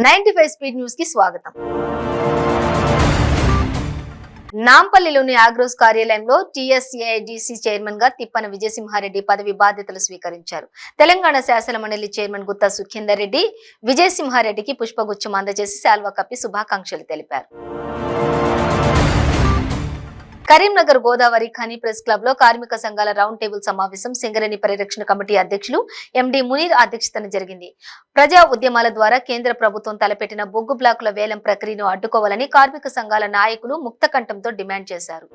95 speed news కి స్వాగతం. నాంపల్లిలోని ఆగ్రోస్ కార్యాలయంలో టీఎస్ఏఐడిసి చైర్మన్ గా తిప్పన విజయసింహారెడ్డి పదవి బాధ్యతలు స్వీకరించారు. తెలంగాణ శాసన మండలి చైర్మన్ గుత్తా సుఖేందర్ రెడ్డి విజయసింహారెడ్డికి పుష్పగుచ్చం అందజేసి శాల్వా కప్పి శుభాకాంక్షలు తెలిపారు. కరీంనగర్ గోదావరి ఖని ప్రెస్ క్లబ్ లో కార్మిక సంఘాల రౌండ్ టేబుల్ సమావేశం సింగరేణి పరిరక్షణ కమిటీ అధ్యక్షులు ఎండి మునీర్ అధ్యక్షతన జరిగింది. ప్రజా ఉద్యమాల ద్వారా కేంద్ర ప్రభుత్వం తలపెట్టిన బొగ్గు బ్లాకుల వేలం ప్రక్రియను అడ్డుకోవాలని కార్మిక సంఘాల నాయకులు ముక్తకంఠంతో డిమాండ్ చేశారు.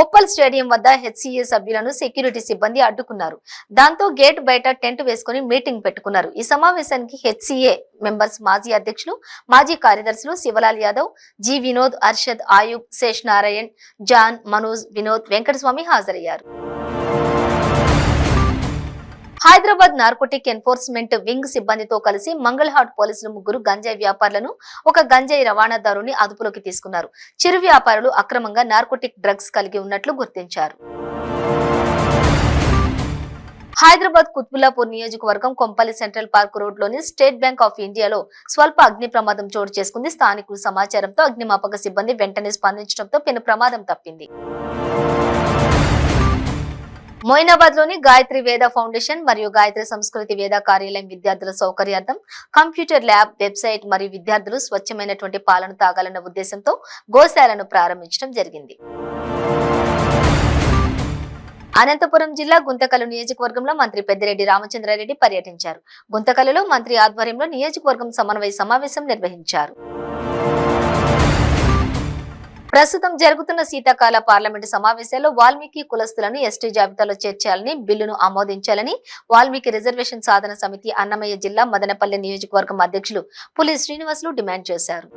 ఉప్పల్ స్టేడియం వద్ద హెచ్సిఏ సభ్యులను సెక్యూరిటీ సిబ్బంది అడ్డుకున్నారు. దాంతో గేట్ బయట టెంట్ వేసుకుని మీటింగ్ పెట్టుకున్నారు. ఈ సమావేశానికి హెచ్సిఏ మెంబర్స్ మాజీ అధ్యక్షులు, మాజీ కార్యదర్శులు శివలాల్ యాదవ్, జి వినోద్, అర్షద్, ఆయూబ్, శేష్ నారాయణ్, జాన్, మనోజ్, వినోద్, వెంకటస్వామి హాజరయ్యారు. హైదరాబాద్ నార్కోటిక్ ఎన్ఫోర్స్మెంట్ వింగ్ సిబ్బందితో కలిసి మంగళహాట్ పోలీసులు ముగ్గురు గంజాయి వ్యాపారులను, ఒక గంజాయి రవాణాదారుని అదుపులోకి తీసుకున్నారు. చిరు వ్యాపారులు అక్రమంగా నార్కోటిక్ డ్రగ్స్ కలిగి ఉన్నట్లు గుర్తించారు. హైదరాబాద్ కుత్బుల్లాపూర్ నియోజకవర్గం కొంపల్లి సెంట్రల్ పార్క్ రోడ్ లోని స్టేట్ బ్యాంక్ ఆఫ్ ఇండియాలో స్వల్ప అగ్ని ప్రమాదం చోటు చేసుకుంది. స్థానికుల సమాచారంతో అగ్నిమాపక సిబ్బంది వెంటనే స్పందించడంతో పెను ప్రమాదం తప్పింది. మొయినాబాద్ లోని గాయత్రి వేద ఫౌండేషన్ మరియు గాయత్రి సంస్కృతి వేద కార్యాలయం విద్యార్థుల సౌకర్యార్థం కంప్యూటర్ ల్యాబ్, వెబ్సైట్ మరియు విద్యార్థులు స్వచ్ఛమైనటువంటి పాలన తాగాలన్న ఉద్దేశంతో గోశాలను ప్రారంభించడం జరిగింది. అనంతపురం జిల్లా గుంతకల్ నియోజకవర్గంలో మంత్రి పెద్దిరెడ్డి రామచంద్రారెడ్డి పర్యటించారు. గుంతకల్లో మంత్రి ఆధ్వర్యంలో నియోజకవర్గం సమన్వయ సమావేశం నిర్వహించారు. ప్రస్తుతం జరుగుతున్న శీతాకాల పార్లమెంటు సమావేశాల్లో వాల్మీకి కులస్తులను ఎస్టీ జాబితాలో చేర్చాలని, బిల్లును ఆమోదించాలని వాల్మీకి రిజర్వేషన్ సాధన సమితి అన్నమయ్య జిల్లా మదనపల్లి నియోజకవర్గం అధ్యక్షులు పులి శ్రీనివాసులు డిమాండ్ చేశారు.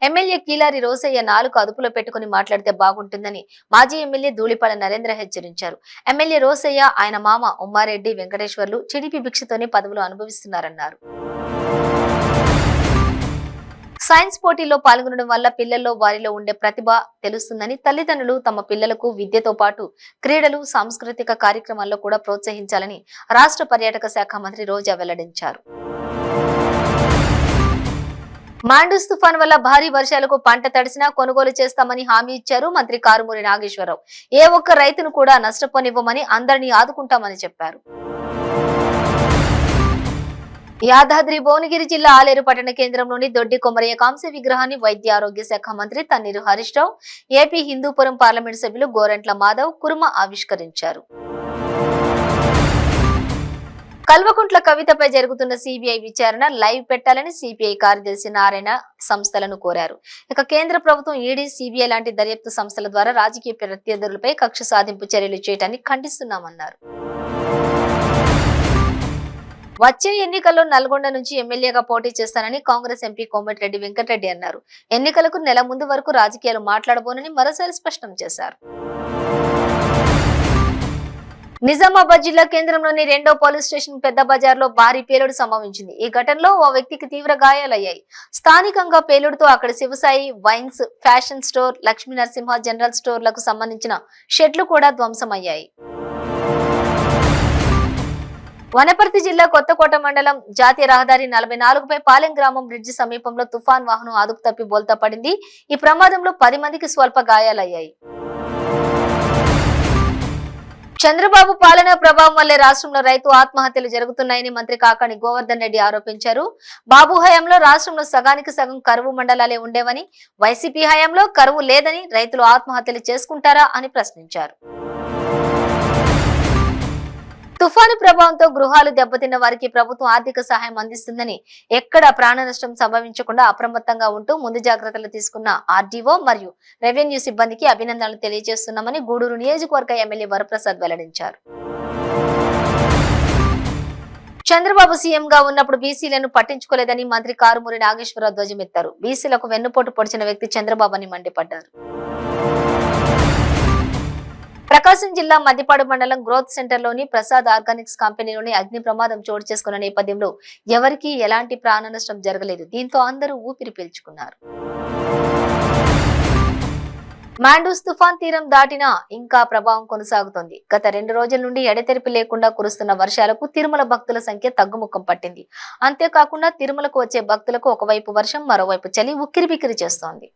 ఎమ్మెల్యే కీలారి రోసయ్య నాలుగు అదుపులో పెట్టుకుని మాట్లాడితే బాగుంటుందని మాజీ ఎమ్మెల్యే ధూళిపాల నరేంద్ర హెచ్చరించారు. ఎమ్మెల్యే రోసయ్య, ఆయన మామ ఉమ్మారెడ్డి వెంకటేశ్వర్లు టీడీపీ భిక్షతోనే పదవులు అనుభవిస్తున్నారన్నారు. సైన్స్ పోటీల్లో పాల్గొనడం వల్ల పిల్లల్లో వారిలో ఉండే ప్రతిభ తెలుస్తుందని తల్లిదండ్రులు తమ పిల్లలకు విద్యతో పాటు క్రీడలు, సాంస్కృతిక కార్యక్రమాల్లో కూడా ప్రోత్సహించాలని రాష్ట్ర పర్యాటక శాఖ మంత్రి రోజా వెల్లడించారు. మాండూస్ తుఫాన్ వల్ల భారీ వర్షాలకు పంట తడిసినా కొనుగోలు చేస్తామని హామీ ఇచ్చారు మంత్రి కారుమూరి నాగేశ్వరరావు. ఏ ఒక్క రైతును కూడా నష్టపోనివ్వమని, అందరినీ ఆదుకుంటామని చెప్పారు. యాదాద్రి భువనగిరి జిల్లా ఆలేరు పట్టణ కేంద్రంలోని దొడ్డి కొమరయ్య కాంస్య విగ్రహాన్ని వైద్య ఆరోగ్య శాఖ మంత్రి తన్నీరు హరీష్ రావు, ఏపీ హిందూపురం పార్లమెంట్ సభ్యులు గోరంట్ల మాధవ్ కుర్మ ఆవిష్కరించారు. కల్వకుంట్ల కవితపై జరుగుతున్న సిబిఐ విచారణ లైవ్ పెట్టాలని సిపిఐ కార్యదర్శి నారాయణ సంస్థలను కోరారు. ఇక కేంద్ర ప్రభుత్వం ఈడీ, సిబిఐ లాంటి దర్యాప్తు సంస్థల ద్వారా రాజకీయ ప్రత్యర్థులపై కక్ష సాధింపు చర్యలు చేయడాన్ని ఖండిస్తున్నామన్నారు. వచ్చే ఎన్నికల్లో నల్గొండ నుంచి ఎమ్మెల్యేగా పోటీ చేస్తానని కాంగ్రెస్ ఎంపీ కోమటిరెడ్డి వెంకటరెడ్డి అన్నారు. ఎన్నికలకు నెల ముందు వరకు రాజకీయాలు మాట్లాడబోనని మరోసారి స్పష్టం చేశారు. నిజామాబాద్ జిల్లా కేంద్రంలోని రెండో పోలీస్ స్టేషన్ పెద్ద బజార్లో భారీ పేలుడు సంభవించింది. ఈ ఘటనలో ఓ వ్యక్తికి తీవ్ర గాయాలయ్యాయి. స్థానికంగా పేలుడుతో అక్కడ Shivasai wines, fashion store, Lakshmi Narasimha general స్టోర్లకు సంబంధించిన షెడ్లు కూడా ధ్వంసమయ్యాయి. వనపర్తి జిల్లా కొత్తకోట మండలం జాతీయ రహదారి 44పై పాలెం గ్రామం బ్రిడ్జి సమీపంలో తుఫాన్ వాహనం అదుపు తప్పి బోల్తా పడింది. ఈ ప్రమాదంలో 10 మందికి స్వల్ప గాయాలయ్యాయి. చంద్రబాబు పాలనా ప్రభావం వల్లే రాష్ట్రంలో రైతు ఆత్మహత్యలు జరుగుతున్నాయని మంత్రి కాకాని గోవర్ధన్ రెడ్డి ఆరోపించారు. బాబు హయాంలో రాష్ట్రంలో సగానికి సగం కరువు మండలాలే ఉండేవని, వైసీపీ హయాంలో కరువు లేదని రైతులు ఆత్మహత్యలు చేసుకుంటారా అని ప్రశ్నించారు. తుఫాను ప్రభావంతో గృహాలు దెబ్బతిన్న వారికి ప్రభుత్వం ఆర్థిక సహాయం అందిస్తుందని, ఎక్కడ ప్రాణ నష్టం సంభవించకుండా అప్రమత్తంగా ఉంటూ ముందు జాగ్రత్తలు తీసుకున్న ఆర్డీఓ మరియు రెవెన్యూ సిబ్బందికి అభినందనలు తెలియజేస్తున్నామని గూడూరు నియోజకవర్గ ఎమ్మెల్యే వరప్రసాద్ వెల్లడించారు. చంద్రబాబు సీఎంగా ఉన్నప్పుడు బీసీలను పట్టించుకోలేదని మంత్రి కారుమూరి నాగేశ్వరరావు ధ్వజమెత్తారు. బీసీలకు వెన్నుపోటు పొడిచిన వ్యక్తి చంద్రబాబు అని మండిపడ్డారు. ప్రకాశం జిల్లా మద్దిపాడు మండలం గ్రోత్ సెంటర్ లోని ప్రసాద్ ఆర్గానిక్స్ కంపెనీలోని అగ్ని ప్రమాదం చోటు చేసుకున్న నేపథ్యంలో ఎవరికీ ఎలాంటి ప్రాణ నష్టం జరగలేదు. దీంతో అందరూ ఊపిరి పీల్చుకున్నారు. మాండూస్ తుఫాన్ తీరం దాటినా ఇంకా ప్రభావం కొనసాగుతోంది. గత 2 రోజుల నుండి ఎడతెరిపి లేకుండా కురుస్తున్న వర్షాలకు తిరుమల భక్తుల సంఖ్య తగ్గుముఖం పట్టింది. అంతేకాకుండా తిరుమలకు వచ్చే భక్తులకు ఒకవైపు వర్షం, మరోవైపు చలి ఉక్కిరిబిక్కిరి చేస్తోంది.